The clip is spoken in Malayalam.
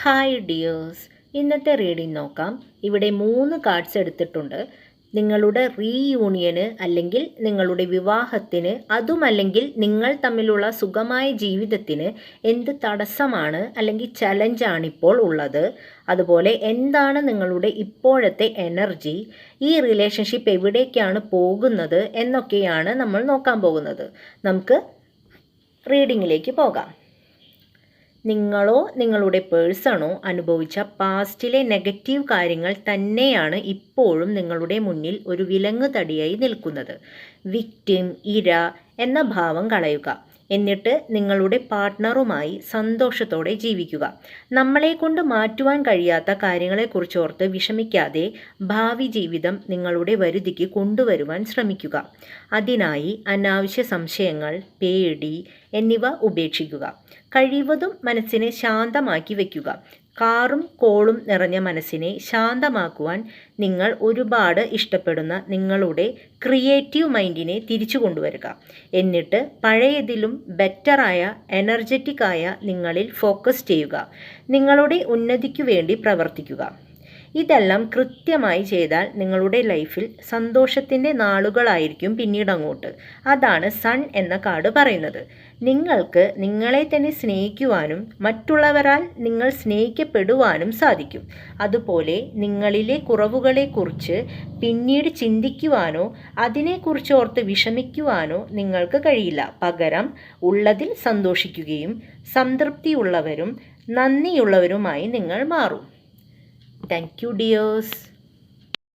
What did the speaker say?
ഹായ് ഡിയേഴ്സ്, ഇന്നത്തെ റീഡിംഗ് നോക്കാം. ഇവിടെ 3 കാർഡ്സ് എടുത്തിട്ടുണ്ട്. നിങ്ങളുടെ റീയൂണിയന് അല്ലെങ്കിൽ നിങ്ങളുടെ വിവാഹത്തിന്, അതുമല്ലെങ്കിൽ നിങ്ങൾ തമ്മിലുള്ള സുഖമായ ജീവിതത്തിന് എന്ത് തടസ്സമാണ് അല്ലെങ്കിൽ ചലഞ്ചാണിപ്പോൾ ഉള്ളത്, അതുപോലെ എന്താണ് നിങ്ങളുടെ ഇപ്പോഴത്തെ എനർജി, ഈ റിലേഷൻഷിപ്പ് എവിടേക്കാണ് പോകുന്നത് എന്നൊക്കെയാണ് നമ്മൾ നോക്കാൻ പോകുന്നത്. നമുക്ക് റീഡിങ്ങിലേക്ക് പോകാം. നിങ്ങളോ നിങ്ങളുടെ പേഴ്സണോ അനുഭവിച്ച പാസ്റ്റിലെ നെഗറ്റീവ് കാര്യങ്ങൾ തന്നെയാണ് ഇപ്പോഴും നിങ്ങളുടെ മുന്നിൽ ഒരു വിലങ്ങുതടിയായി നിൽക്കുന്നത്. വിക്ടിം, ഇര എന്ന ഭാവം കളയുക. എന്നിട്ട് നിങ്ങളുടെ പാർട്ട്ണറുമായി സന്തോഷത്തോടെ ജീവിക്കുക. നമ്മളെക്കൊണ്ട് മാറ്റുവാൻ കഴിയാത്ത കാര്യങ്ങളെക്കുറിച്ച് ഓർത്ത് വിഷമിക്കാതെ ഭാവി ജീവിതം നിങ്ങളുടെ വരുതിക്ക് കൊണ്ടുവരുവാൻ ശ്രമിക്കുക. അതിനായി അനാവശ്യ സംശയങ്ങൾ, പേടി എന്നിവ ഉപേക്ഷിക്കുക. കഴിവതും മനസ്സിനെ ശാന്തമാക്കി വയ്ക്കുക. കാറും കോളും നിറഞ്ഞ മനസ്സിനെ ശാന്തമാക്കുവാൻ നിങ്ങൾ ഒരുപാട് ഇഷ്ടപ്പെടുന്ന നിങ്ങളുടെ ക്രിയേറ്റീവ് മൈൻഡിനെ തിരിച്ചു കൊണ്ടുവരിക. എന്നിട്ട് പഴയതിലും ബെറ്ററായ എനർജറ്റിക്കായ നിങ്ങളിൽ ഫോക്കസ് ചെയ്യുക. നിങ്ങളുടെ ഉന്നതിക്കു വേണ്ടി പ്രവർത്തിക്കുക. ഇതെല്ലാം കൃത്യമായി ചെയ്താൽ നിങ്ങളുടെ ലൈഫിൽ സന്തോഷത്തിൻ്റെ നാളുകളായിരിക്കും പിന്നീടങ്ങോട്ട്. അതാണ് സൺ എന്ന കാർഡ് പറയുന്നത്. നിങ്ങൾക്ക് നിങ്ങളെ തന്നെ സ്നേഹിക്കുവാനും മറ്റുള്ളവരാൽ നിങ്ങൾ സ്നേഹിക്കപ്പെടുവാനും സാധിക്കും. അതുപോലെ നിങ്ങളിലെ കുറവുകളെക്കുറിച്ച് പിന്നീട് ചിന്തിക്കുവാനോ അതിനെക്കുറിച്ച് ഓർത്ത് വിഷമിക്കുവാനോ നിങ്ങൾക്ക് കഴിയില്ല. പകരം ഉള്ളതിൽ സന്തോഷിക്കുകയും സംതൃപ്തിയുള്ളവരും നന്ദിയുള്ളവരുമായി നിങ്ങൾ മാറും. Thank you, dears.